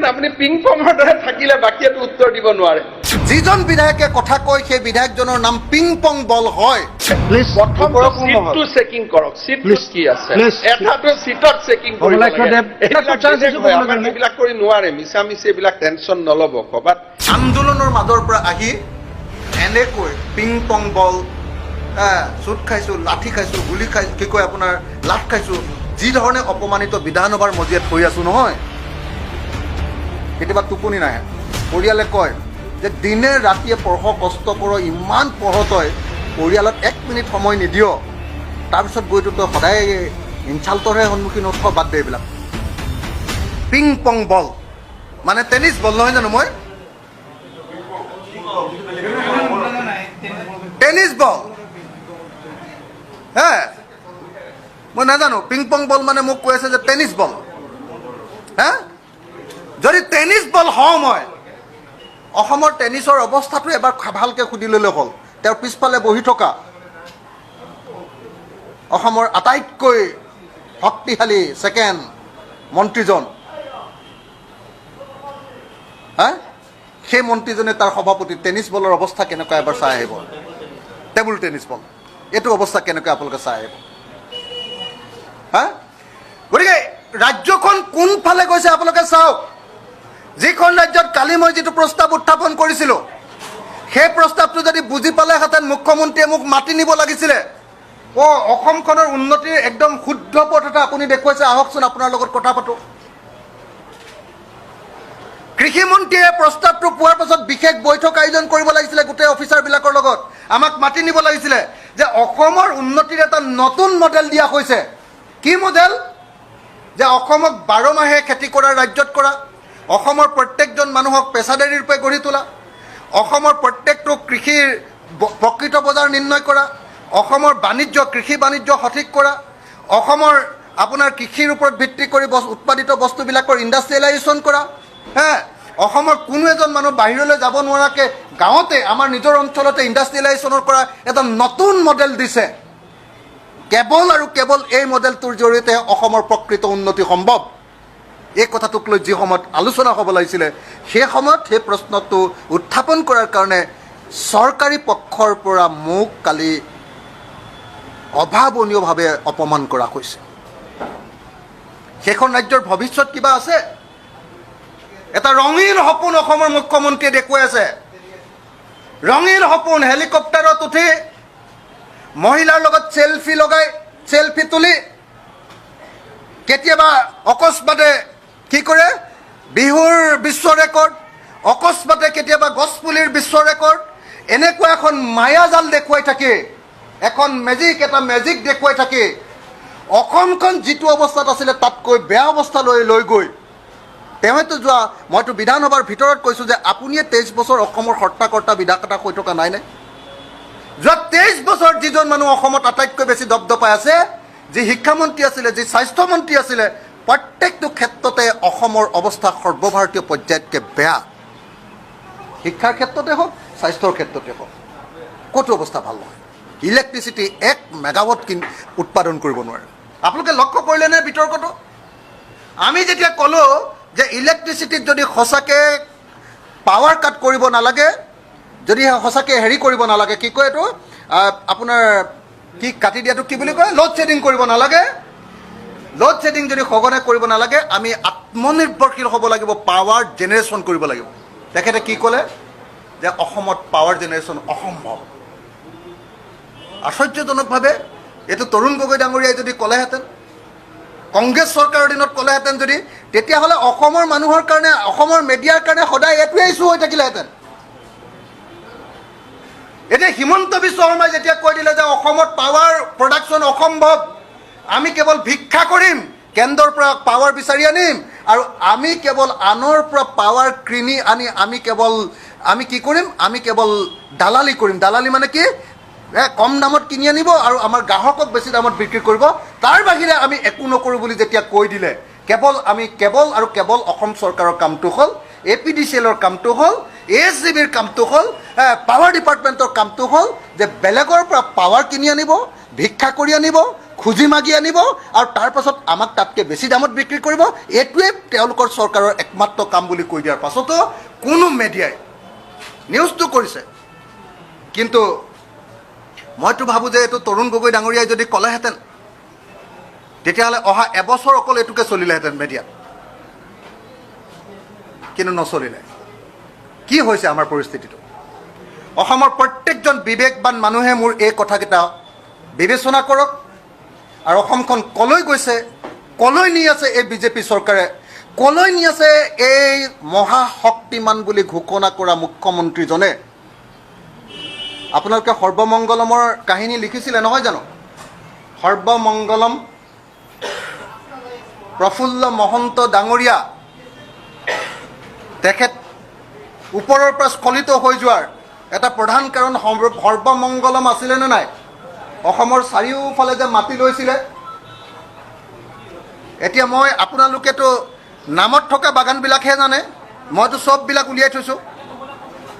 আপুনি পিং পঙৰ দৰে থাকিলে বাকীটো উত্তৰ দিব নোৱাৰে যিজন বিধায়কে কথা কয় সেই বিধায়কজনৰ নাম পিং পং বল হয় প্ৰথম সিটটো চেকিং কৰক সিটটো কি আছে এটাটো সিটত চেকিং কৰিব লাগে এইবিলাক কৰি নোৱাৰে মিছামিছি এইবিলাক টেনচন নল'ব ক'ৰবাত আন্দোলনৰ মাজৰ পৰা আহি এনেকৈ পিং পং বল চুট খাইছোঁ লাঠি খাইছোঁ গুলি খাইছোঁ কি কয় আপোনাৰ লাঠ খাইছোঁ যি ধৰণে অপমানিত বিধানসভাৰ মজিয়াত হৈ আছোঁ নহয় কেতিয়াবা টোপনি নাহে পৰিয়ালে কয় যে দিনে ৰাতিয়ে পঢ় কষ্ট কৰ ইমান পঢ় তই পৰিয়ালত 1 মিনিট সময় নিদিয় তাৰপিছত গৈতো তই সদায় ইনচাল্টৰহে সন্মুখীন উৎস বাদ দে এইবিলাক পিং পং বল মানে টেনিছ বল নহয় জানো মই টেনিছ বল হে মই নাজানো পিং পং বল মানে মোক কৈ আছে যে টেনিছ বল হে যদি টেনিছ বল হওঁ মই অসমৰ টেনিছৰ অৱস্থাটো এবাৰ ভালকৈ সুধি ল'লে হ'ল তেওঁৰ পিছফালে বহি থকা অসমৰ আটাইতকৈ শক্তিশালী ছেকেণ্ড মন্ত্ৰীজন হা সেই মন্ত্ৰীজনে তাৰ সভাপতি টেনিছ বলৰ অৱস্থা কেনেকুৱা এবাৰ চাই আহিব টেবুল টেনিছ বল এইটো অৱস্থা কেনেকৈ আপোনালোকে চাই আহিব হা গতিকে ৰাজ্যখন কোনফালে গৈছে আপোনালোকে চাওক যিখন ৰাজ্যত কালি মই যিটো প্ৰস্তাৱ উত্থাপন কৰিছিলোঁ সেই প্ৰস্তাৱটো যদি বুজি পালেহেঁতেন মুখ্যমন্ত্ৰীয়ে মোক মাতি নিব লাগিছিলে অসমখনৰ উন্নতিৰ একদম শুদ্ধ পথ এটা আপুনি দেখুৱাইছে আহকচোন আপোনাৰ লগত কথা পাতোঁ কৃষিমন্ত্ৰীয়ে প্ৰস্তাৱটো পোৱাৰ পাছত বিশেষ বৈঠক আয়োজন কৰিব লাগিছিলে গোটেই অফিচাৰবিলাকৰ লগত আমাক মাতি নিব লাগিছিলে যে অসমৰ উন্নতিৰ এটা নতুন মডেল দিয়া হৈছে কি মডেল যে অসমক 12 মাহে খেতি কৰাৰ ৰাজ্যত কৰা অসমৰ প্ৰত্যেকজন মানুহক পেছাদাৰী ৰূপে গঢ়ি তোলা অসমৰ প্ৰত্যেকটো কৃষিৰ প্ৰকৃত বজাৰ নিৰ্ণয় কৰা অসমৰ বাণিজ্য কৃষি বাণিজ্য সঠিক কৰা অসমৰ আপোনাৰ কৃষিৰ ওপৰত ভিত্তি কৰি উৎপাদিত বস্তুবিলাকৰ ইণ্ডাষ্ট্ৰিয়েলাইজেশ্যন কৰা হে অসমৰ কোনো এজন মানুহ বাহিৰলৈ যাব নোৱাৰাকৈ গাঁৱতে আমাৰ নিজৰ অঞ্চলতে ইণ্ডাষ্ট্ৰিয়েলাইজেশ্যনৰ কৰা এটা নতুন মডেল দিছে কেৱল আৰু কেৱল এই মডেলটোৰ জৰিয়তে অসমৰ প্ৰকৃত উন্নতি সম্ভৱ এই কথাটোক লৈ যি সময়ত আলোচনা হ'ব লাগিছিলে সেই সময়ত সেই প্ৰশ্নটো উত্থাপন কৰাৰ কাৰণে চৰকাৰী পক্ষৰ পৰা মোক কালি অভাৱনীয়ভাৱে অপমান কৰা হৈছে সেইখন ৰাজ্যৰ ভৱিষ্যত কিবা আছে এটা ৰঙীন সপোন অসমৰ মুখ্যমন্ত্ৰীয়ে দেখুৱাই আছে ৰঙীন সপোন হেলিকপ্টাৰত উঠি মহিলাৰ লগত চেলফি লগাই চেলফি তুলি কেতিয়াবা অকস্মাতে কি কৰে বিহুৰ বিশ্ব ৰেকৰ্ড অকস্মাতে কেতিয়াবা গছপুলিৰ বিশ্ব ৰেকৰ্ড এনেকুৱা এখন মায়াজাল দেখুৱাই থাকে এখন এটা মেজিক দেখুৱাই থাকে অসমখন যিটো অৱস্থাত আছিলে তাতকৈ বেয়া অৱস্থালৈ লৈ গৈ তেওঁতো মইতো বিধানসভাৰ ভিতৰত কৈছোঁ যে আপুনিয়ে 23 বছৰ অসমৰ কৰ্তা বিধায়কতা হৈ থকা নাই যোৱা 23 বছৰ যিজন মানুহ অসমত আটাইতকৈ বেছি দপদপাই আছে যি শিক্ষামন্ত্ৰী আছিলে যি স্বাস্থ্যমন্ত্ৰী আছিলে প্ৰত্যেকটো ক্ষেত্ৰতে অসমৰ অৱস্থা সৰ্বভাৰতীয় পৰ্যায়তকৈ বেয়া শিক্ষাৰ ক্ষেত্ৰতে হওক স্বাস্থ্যৰ ক্ষেত্ৰতে হওক ক'তো অৱস্থা ভাল নহয় ইলেক্ট্ৰিচিটি 1 মেগাৱাট উৎপাদন কৰিব নোৱাৰে আপোনালোকে লক্ষ্য কৰিলেনে বিতৰ্কটো আমি যেতিয়া ক'লোঁ যে ইলেক্ট্ৰিচিটিত যদি সঁচাকৈ পাৱাৰ কাট কৰিব নালাগে যদি সঁচাকৈ হেৰি কৰিব নালাগে কি কয় এইটো আপোনাৰ কি কাটি দিয়াটো কি বুলি কয় লোড শ্বেডিং কৰিব নালাগে লোড শ্বেডিং যদি সঘনে কৰিব নালাগে আমি আত্মনিৰ্ভৰশীল হ'ব লাগিব পাৱাৰ জেনেৰেশ্যন কৰিব লাগিব তেখেতে কি ক'লে যে অসমত পাৱাৰ জেনেৰেশ্যন অসম্ভৱ আশ্চৰ্যজনকভাৱে এইটো তৰুণ গগৈ ডাঙৰীয়াই যদি ক'লেহেঁতেন কংগ্ৰেছ চৰকাৰৰ দিনত ক'লেহেঁতেন যদি তেতিয়াহ'লে অসমৰ মানুহৰ কাৰণে অসমৰ মিডিয়াৰ কাৰণে সদায় এইটোৱে ইছ্যু হৈ থাকিলেহেঁতেন এতিয়া হিমন্ত বিশ্ব শৰ্মাই যেতিয়া কৈ দিলে যে অসমত পাৱাৰ প্ৰডাকশ্যন অসম্ভৱ আমি কেৱল ভিক্ষা কৰিম কেন্দ্ৰৰ পৰা পাৱাৰ বিচাৰি আনিম আৰু আমি কেৱল আনৰ পৰা পাৱাৰ কিনি আনি আমি কি কৰিম আমি কেৱল দালালি কৰিম দালালি মানে কি কম দামত কিনি আনিব আৰু আমাৰ গ্ৰাহকক বেছি দামত বিক্ৰী কৰিব তাৰ বাহিৰে আমি একো নকৰোঁ বুলি যেতিয়া কৈ দিলে কেৱল অসম চৰকাৰৰ কামটো হ'ল APDCLৰ কামটো হ'ল ASGBৰ কামটো হ'ল পাৱাৰ ডিপাৰ্টমেণ্টৰ কামটো হ'ল যে বেলেগৰ পৰা পাৱাৰ কিনি আনিব ভিক্ষা কৰি আনিব খুজি মাগি আনিব আৰু তাৰ পাছত আমাক তাতকৈ বেছি দামত বিক্ৰী কৰিব। এইটোৱে তেওঁলোকৰ চৰকাৰৰ একমাত্ৰ কাম বুলি কৈ দিয়াৰ পাছতো কোনো মিডিয়াই নিউজটো কৰিছে। কিন্তু মইতো ভাবোঁ যে এইটো তৰুণ গগৈ ডাঙৰীয়াই যদি ক'লেহেঁতেন তেতিয়াহ'লে অহা এবছৰ অকল এইটোকে চলিলেহেঁতেন মিডিয়াত, কিন্তু নচলিলে। কি হৈছে আমাৰ পৰিস্থিতিটো? অসমৰ প্ৰত্যেকজন বিবেকবান মানুহে মোৰ এই কথাকেইটা বিবেচনা কৰক আৰু অসমখন কলৈ গৈছে, কলৈ নি আছে এই বিজেপি চৰকাৰে, কলৈ নি আছে এই মহাশক্তিমান বুলি ঘোষণা কৰা মুখ্যমন্ত্ৰীজনে। আপোনালোকে সৰ্বমংগলমৰ কাহিনী লিখিছিলে নহয় জানো? সৰ্বমংগলম প্ৰফুল্ল মহন্ত ডাঙৰীয়া, তেখেত ওপৰৰ পৰা স্খলিত হৈ যোৱাৰ এটা প্ৰধান কাৰণ সৰ্বমংগলম আছিলে নে নাই? অসমৰ চাৰিওফালে যে মাটি লৈছিলে, এতিয়া মই আপোনালোকেতো নামত থকা বাগানবিলাকহে জানে, মইতো চববিলাক উলিয়াই থৈছোঁ।